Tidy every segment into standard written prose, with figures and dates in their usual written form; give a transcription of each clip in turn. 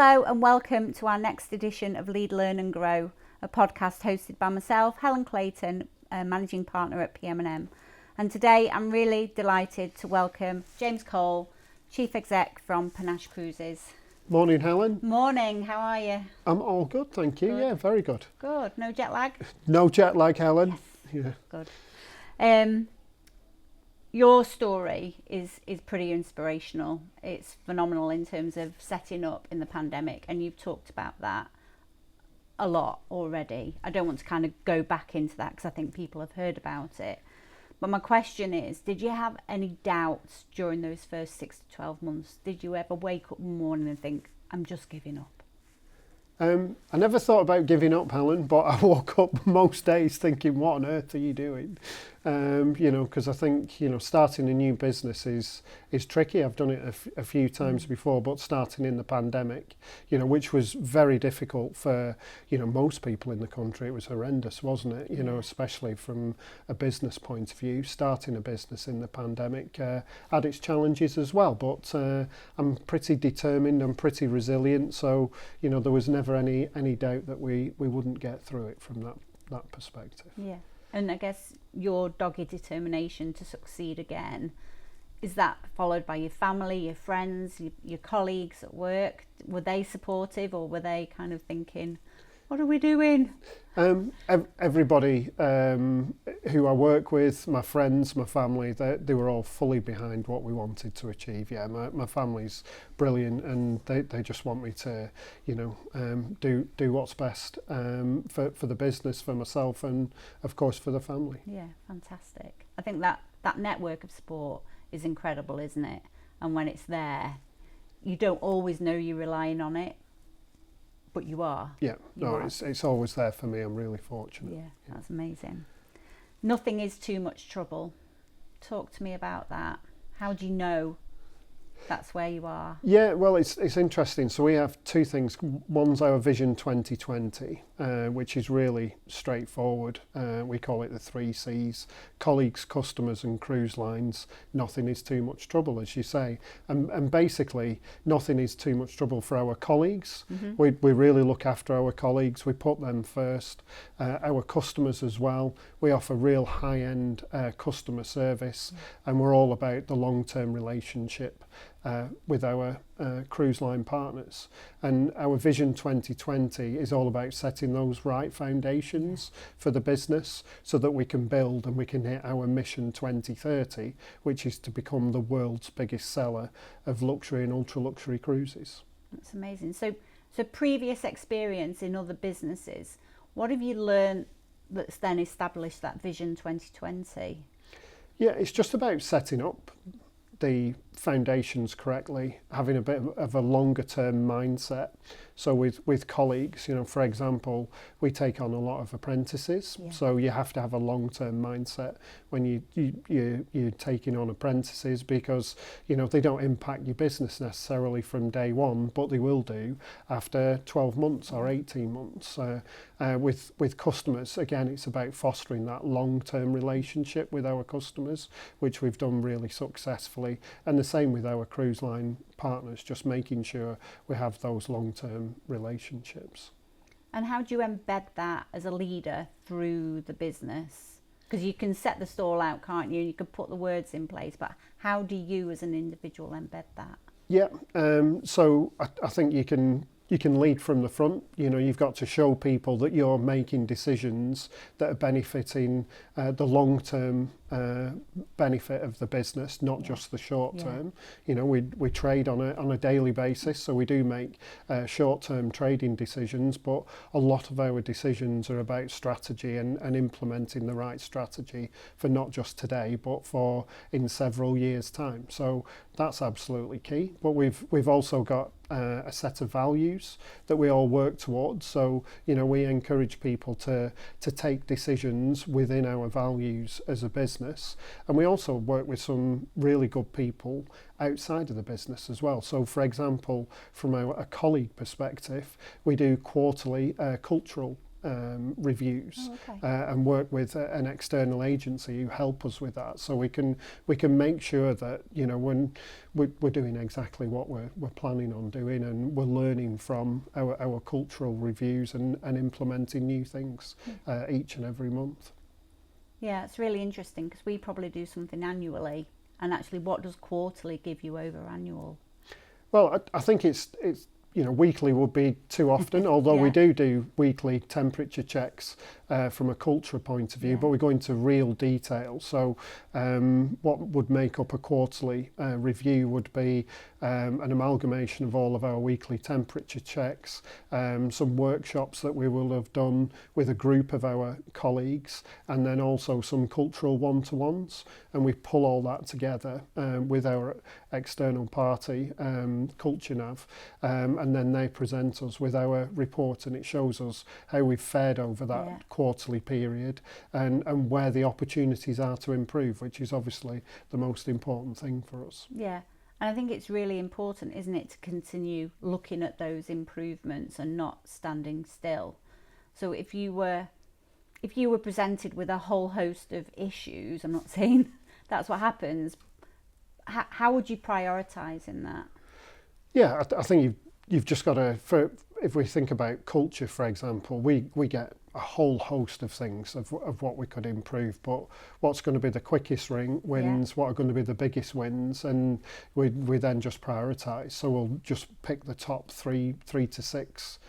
Hello and welcome to our next edition of Lead, Learn and Grow, a podcast hosted by myself, Helen Clayton, Managing Partner at PM+M. And today I'm really delighted to welcome James Cole, Chief Exec from Panache Cruises. Morning, Helen. Morning, how are you? I'm all good, thank you. Good. Yeah, very good. Good, no jet lag? No jet lag, Helen. Yes. Yeah. Good. Your story is pretty inspirational. It's phenomenal in terms of setting up in the pandemic, and you've talked about that a lot already. I don't want to kind of go back into that because I think people have heard about it. But my question is, did you have any doubts during those first 6 to 12 months? Did you ever wake up one morning and think, I'm just giving up? I never thought about giving up, Helen, but I woke up most days thinking, what on earth are you doing? Because I think, starting a new business is tricky. I've done it a few times before, but starting in the pandemic, which was very difficult for, most people in the country. It was horrendous, wasn't it? Especially from a business point of view. Starting a business in the pandemic had its challenges as well, but I'm pretty determined, I'm pretty resilient, so, there was never any doubt that we wouldn't get through it from that perspective. Yeah. And I guess your dogged determination to succeed again, is that followed by your family, your friends, your colleagues at work? Were they supportive, or were they kind of thinking, what are we doing? Everybody who I work with, my friends, my family, they were all fully behind what we wanted to achieve. Yeah, my family's brilliant, and they just want me to, do what's best for the business, for myself, and of course for the family. Yeah, fantastic. I think that network of support is incredible, isn't it? And when it's there, you don't always know you're relying on it, but you are. Yeah, it's always there for me. I'm really fortunate. Yeah, that's amazing. Nothing is too much trouble. Talk to me about that. How do you know that's where you are? Yeah, well, it's interesting. So we have two things. One's our Vision 2020, which is really straightforward. We call it the 3 C's: colleagues, customers and cruise lines. Nothing is too much trouble, as you say. And basically, nothing is too much trouble for our colleagues. Mm-hmm. We really look after our colleagues. We put them first. Our customers as well. We offer real high-end customer service, and we're all about the long-term relationship with our cruise line partners. And our Vision 2020 is all about setting those right foundations for the business so that we can build and we can hit our Mission 2030, which is to become the world's biggest seller of luxury and ultra-luxury cruises. That's amazing. So previous experience in other businesses, what have you learned that's then established that Vision 2020? Yeah, it's just about setting up the foundations correctly, having a bit of a longer term mindset. So with colleagues, for example, we take on a lot of apprentices. Yeah. So you have to have a long term mindset when you're taking on apprentices, because they don't impact your business necessarily from day one, but they will do after 12 months or 18 months. With customers, again, it's about fostering that long term relationship with our customers, which we've done really successfully, and the same with our cruise line partners, just making sure we have those long-term relationships. And how do you embed that as a leader through the business? Because you can set the stall out, can't you? You can put the words in place, but how do you as an individual embed that? Yeah, so I think you can lead from the front. You've got to show people that you're making decisions that are benefiting the long-term benefit of the business, not just the short term. We trade on a daily basis, so we do make short-term trading decisions, but a lot of our decisions are about strategy and implementing the right strategy for not just today, but for in several years' time. So that's absolutely key. But we've also got a set of values that we all work towards. So, we encourage people to take decisions within our values as a business. And we also work with some really good people outside of the business as well. So, for example, from a colleague perspective, we do quarterly cultural reviews, Oh, okay. and work with an external agency who help us with that, so we can make sure that, you know, when we're doing exactly what we're planning on doing, and we're learning from our cultural reviews and implementing new things each and every month. Yeah, it's really interesting because we probably do something annually, and actually, what does quarterly give you over annual? Well, I think it's you know, weekly would be too often, although we Yeah. do weekly temperature checks from a culture point of view, Yeah. but we go into real detail. So what would make up a quarterly review would be an amalgamation of all of our weekly temperature checks, some workshops that we will have done with a group of our colleagues, and then also some cultural one-to-ones, and we pull all that together with our external party, Culture Nav, and then they present us with our report, and it shows us how we've fared over that quarterly period, and where the opportunities are to improve, which is obviously the most important thing for us. Yeah. And I think it's really important, isn't it, to continue looking at those improvements and not standing still. So if you were presented with a whole host of issues, I'm not saying that's what happens, how would you prioritise in that? Yeah, I think you've just got to, if we think about culture, for example, we get a whole host of things of what we could improve, but what's going to be the quickest wins, what are going to be the biggest wins, and we then just prioritise. So we'll just pick the top three to six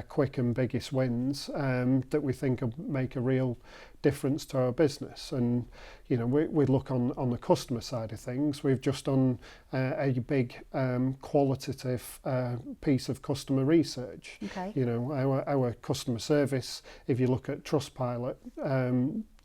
quick and biggest wins that we think will make a real difference to our business. And you know, we look on the customer side of things. We've just done a big qualitative piece of customer research. Okay. You know, our customer service, if you look at Trustpilot,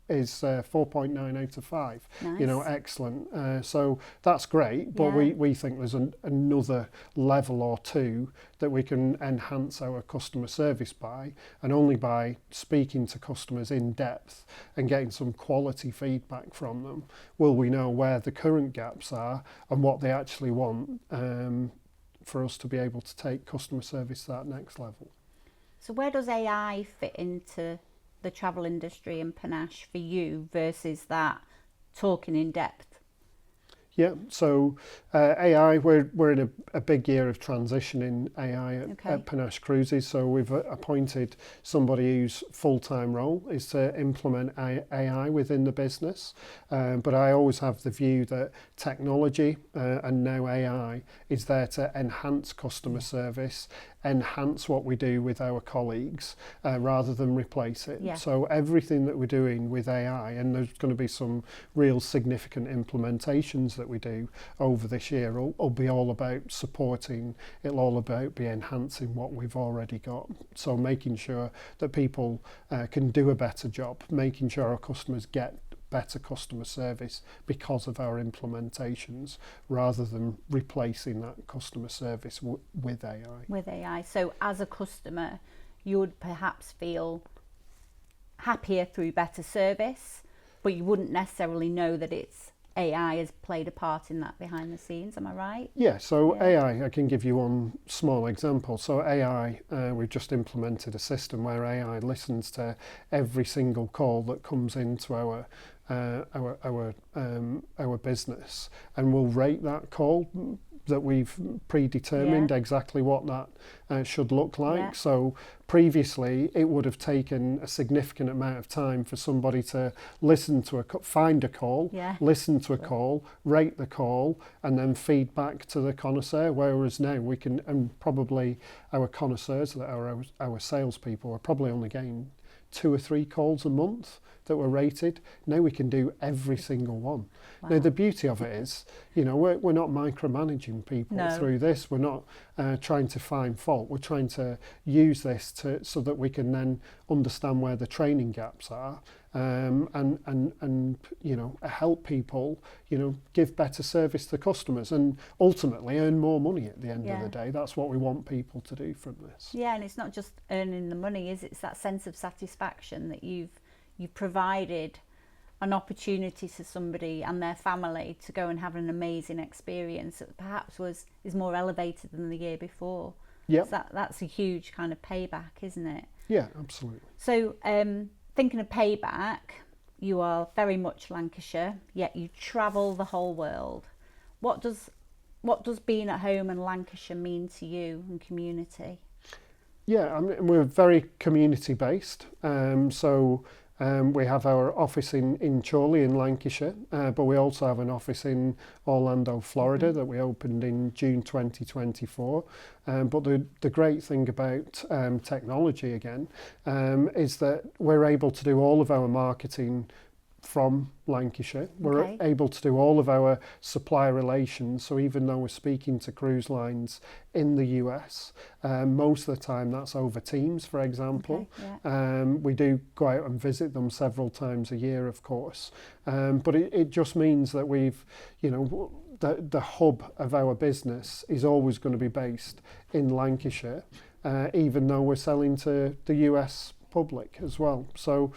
is 4.9 out of 5. Nice. You know, excellent. So that's great, but we think there's another level or two that we can enhance our customer service by, and only by speaking to customers in depth and getting some quality feedback from them will we know where the current gaps are and what they actually want, for us to be able to take customer service to that next level. So where does AI fit into the travel industry and Panache for you versus that talking in depth? Yeah, so AI, we're in a big year of transition in AI at Panache Cruises. So we've appointed somebody whose full-time role is to implement AI within the business. But I always have the view that technology and now AI is there to enhance customer service, enhance what we do with our colleagues, rather than replace it. Yeah. So everything that we're doing with AI, and there's going to be some real significant implementations that we do over this year, will be all about supporting, it'll all about be enhancing what we've already got. So making sure that people can do a better job, making sure our customers get better customer service because of our implementations, rather than replacing that customer service with AI. With AI. So as a customer, you would perhaps feel happier through better service, but you wouldn't necessarily know that it's AI has played a part in that behind the scenes. Am I right? Yeah, so AI, I can give you one small example. So AI, we've just implemented a system where AI listens to every single call that comes into our business, and we'll rate that call that we've predetermined exactly what that should look like. Yeah. So previously it would have taken a significant amount of time for somebody to listen to find a call, listen to a call, rate the call, and then feed back to the connoisseur, whereas now we can, and probably our connoisseurs, that are our salespeople, are probably only getting 2 or 3 calls a month that were rated. Now we can do every single one. Wow. Now the beauty of it is, you know, we're not micromanaging people through this. We're not trying to find fault. We're trying to use this so that we can then understand where the training gaps are, and you know, help people, you know, give better service to customers, and ultimately earn more money at the end of the day. That's what we want people to do from this. Yeah, and it's not just earning the money, is it? It's that sense of satisfaction that you've provided an opportunity to somebody and their family to go and have an amazing experience that perhaps is more elevated than the year before. Yeah, so that's a huge kind of payback, isn't it? Yeah, absolutely. So thinking of payback, you are very much Lancashire, yet you travel the whole world. What does being at home in Lancashire mean to you and community? Yeah, I mean, we're very community based. We have our office in Chorley in Lancashire, but we also have an office in Orlando, Florida, that we opened in June 2024. But the great thing about technology again is that we're able to do all of our marketing from Lancashire. We're able to do all of our supplier relations. So even though we're speaking to cruise lines in the US, most of the time that's over Teams, for example. We do go out and visit them several times a year, of course. But it just means that we've, the hub of our business is always going to be based in Lancashire, even though we're selling to the US public as well. So,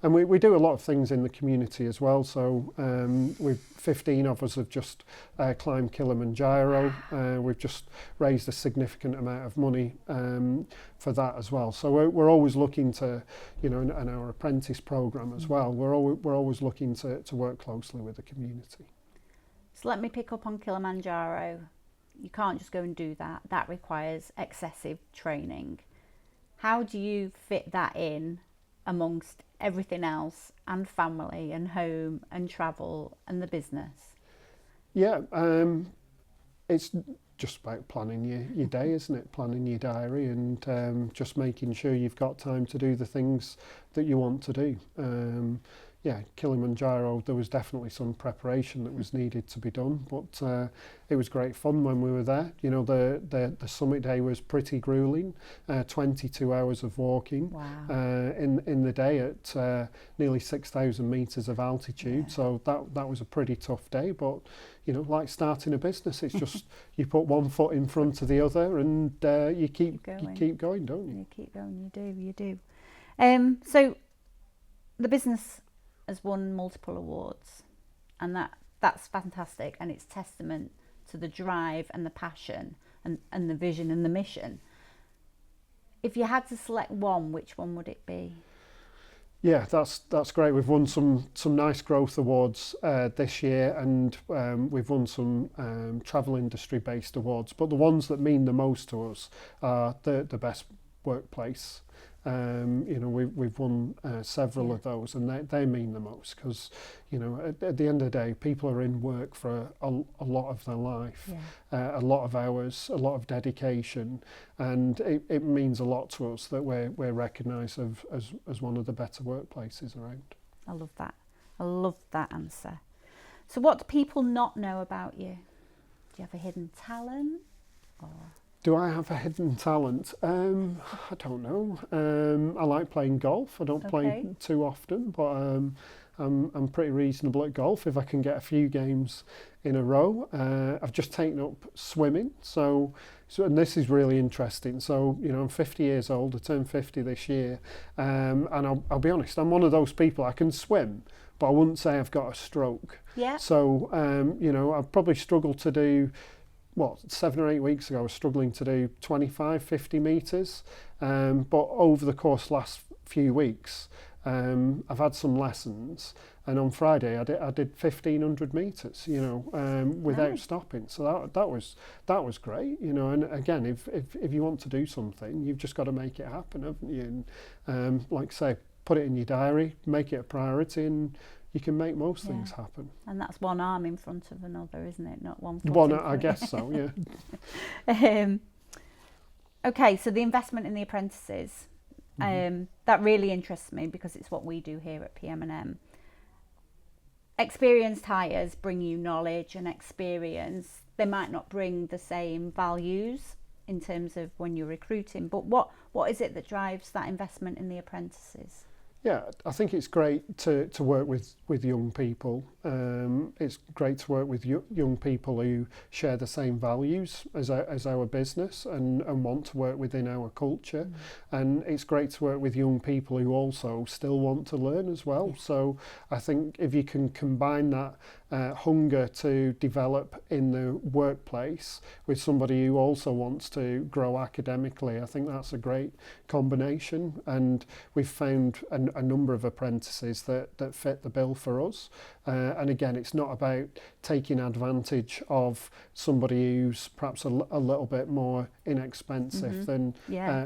and we do a lot of things in the community as well. So we've 15 of us have just climbed Kilimanjaro. We've just raised a significant amount of money for that as well. So we're always looking to, and our apprentice program as well. We're always looking to work closely with the community. So let me pick up on Kilimanjaro. You can't just go and do that. That requires excessive training. How do you fit that in amongst everything else and family and home and travel and the business? Yeah, it's just about planning your day, isn't it? Planning your diary and just making sure you've got time to do the things that you want to do. Kilimanjaro, there was definitely some preparation that was needed to be done, but it was great fun when we were there. The summit day was pretty grueling, 22 hours of walking. Wow. In the day at nearly 6,000 metres of altitude. So that was a pretty tough day, but like starting a business, it's just you put one foot in front of the other and you keep going, don't you? You keep going, you do. So the business has won multiple awards, and that's fantastic, and it's testament to the drive and the passion and the vision and the mission. If you had to select one, which one would it be? Yeah, that's great. We've won some nice growth awards this year, and we've won some travel industry based awards. But the ones that mean the most to us are the best workplace. We've won several of those, and they mean the most because, at the end of the day, people are in work for a lot of their life, a lot of hours, a lot of dedication, and it means a lot to us that we're recognised as one of the better workplaces around. I love that. I love that answer. So what do people not know about you? Do you have a hidden talent? Or... Do I have a hidden talent? I don't know. I like playing golf. I don't play too often, but I'm pretty reasonable at golf if I can get a few games in a row. I've just taken up swimming, so and this is really interesting. So I'm 50 years old. I turned 50 this year, and I'll be honest. I'm one of those people. I can swim, but I wouldn't say I've got a stroke. Yeah. So I've probably struggled to do. 7 or 8 weeks ago, I was struggling to do 25, 50 metres. But over the course of the last few weeks, I've had some lessons. And on Friday, I did 1,500 metres, without stopping. So that was great, And again, if you want to do something, you've just got to make it happen, haven't you? And like I say, put it in your diary, make it a priority, and you can make most things happen. And that's one arm in front of another, isn't it? Not one foot. One, I guess so, yeah. Okay, so the investment in the apprentices, that really interests me because it's what we do here at PM+M. Experienced hires bring you knowledge and experience. They might not bring the same values in terms of when you're recruiting, but what is it that drives that investment in the apprentices? Yeah, I think it's great to work with young people. It's great to work with young people who share the same values as our business and want to work within our culture. And it's great to work with young people who also still want to learn as well. Yeah. So I think if you can combine that hunger to develop in the workplace with somebody who also wants to grow academically, I think that's a great combination. And we've found a number of apprentices that fit the bill for us. And again, it's not about taking advantage of somebody who's perhaps a little bit more inexpensive than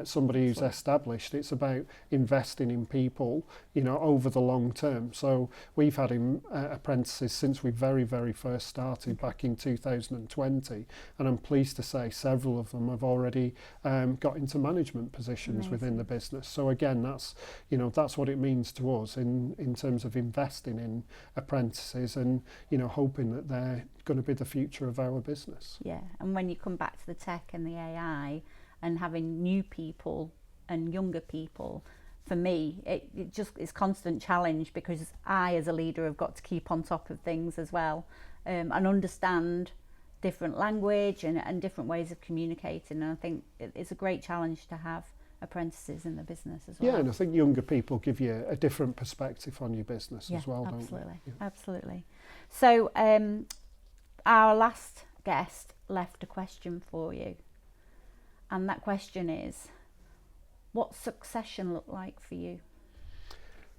somebody who's established. It's about investing in people, over the long term. So we've had apprentices since we very, very first started back in 2020, and I'm pleased to say several of them have already got into management positions within the business. So again, that's what it means to us in terms of investing in apprentices and hoping that they're going to be the future of our business. Yeah, and when you come back to the tech and the AI and having new people and younger people, for me, it just is constant challenge, because I, as a leader, have got to keep on top of things as well, and understand different language and different ways of communicating. And I think it's a great challenge to have apprentices in the business as well. Yeah, and I think younger people give you a different perspective on your business as well, absolutely, don't they? Yeah. Absolutely. So our last guest left a question for you, and that question is, what's succession look like for you?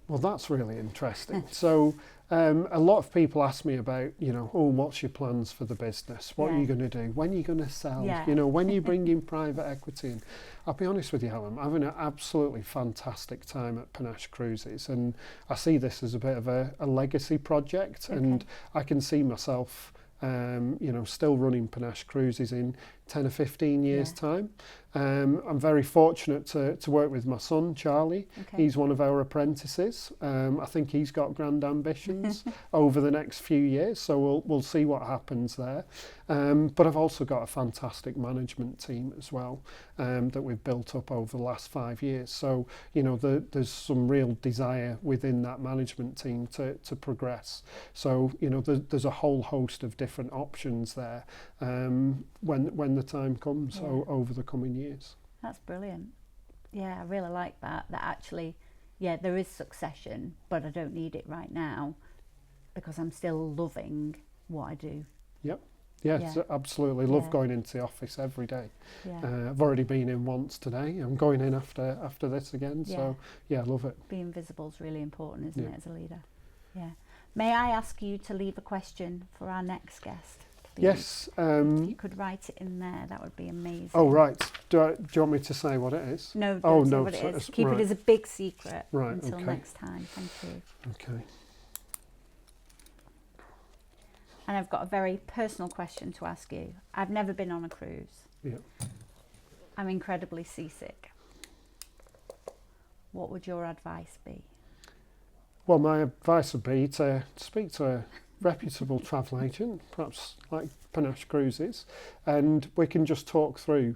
Well, that's really interesting. So a lot of people ask me about, what's your plans for the business? What are you going to do? When are you going to sell? When you bring in private equity in? I'll be honest with you, Helen, I'm having an absolutely fantastic time at Panache Cruises, and I see this as a bit of a legacy project, and I can see myself still running Panache Cruises in 10 or 15 years time. I'm very fortunate to work with my son, Charlie. He's one of our apprentices. I think he's got grand ambitions over the next few years, so we'll see what happens there. But I've also got a fantastic management team as well that we've built up over the last 5 years. So, there's some real desire within that management team to progress. So, there's a whole host of different options there when the time comes over the coming years. That's brilliant. Yeah, I really like that actually, there is succession, but I don't need it right now because I'm still loving what I do. Yes, absolutely. Love going into the office every day. I've already been in once today. I'm going in after this again. So love it. Being visible is really important, isn't it, as a leader? May I ask you to leave a question for our next guest? Yes. If you could write it in there, that would be amazing. Oh, right. Do you want me to say what it is? No, don't say what it is. Keep it as a big secret until next time. Thank you. Okay. And I've got a very personal question to ask you. I've never been on a cruise. I'm incredibly seasick. What would your advice be? Well, my advice would be to speak to a reputable travel agent, perhaps like Panache Cruises, and we can just talk through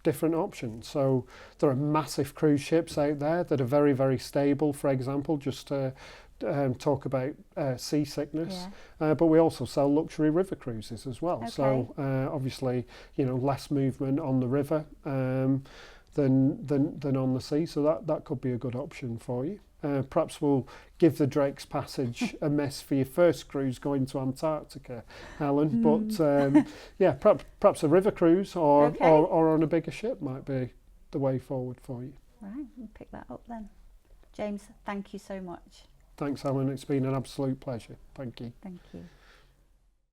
different options. So there are massive cruise ships out there that are very, very stable, for example, just to talk about seasickness, but we also sell luxury river cruises as well. So obviously, less movement on the river than on the sea, so that could be a good option for you. Perhaps we'll give the Drake's Passage a miss for your first cruise going to Antarctica, Helen. But perhaps a river cruise or on a bigger ship might be the way forward for you. Right, we'll pick that up then. James, thank you so much. Thanks, Helen. It's been an absolute pleasure. Thank you. Thank you.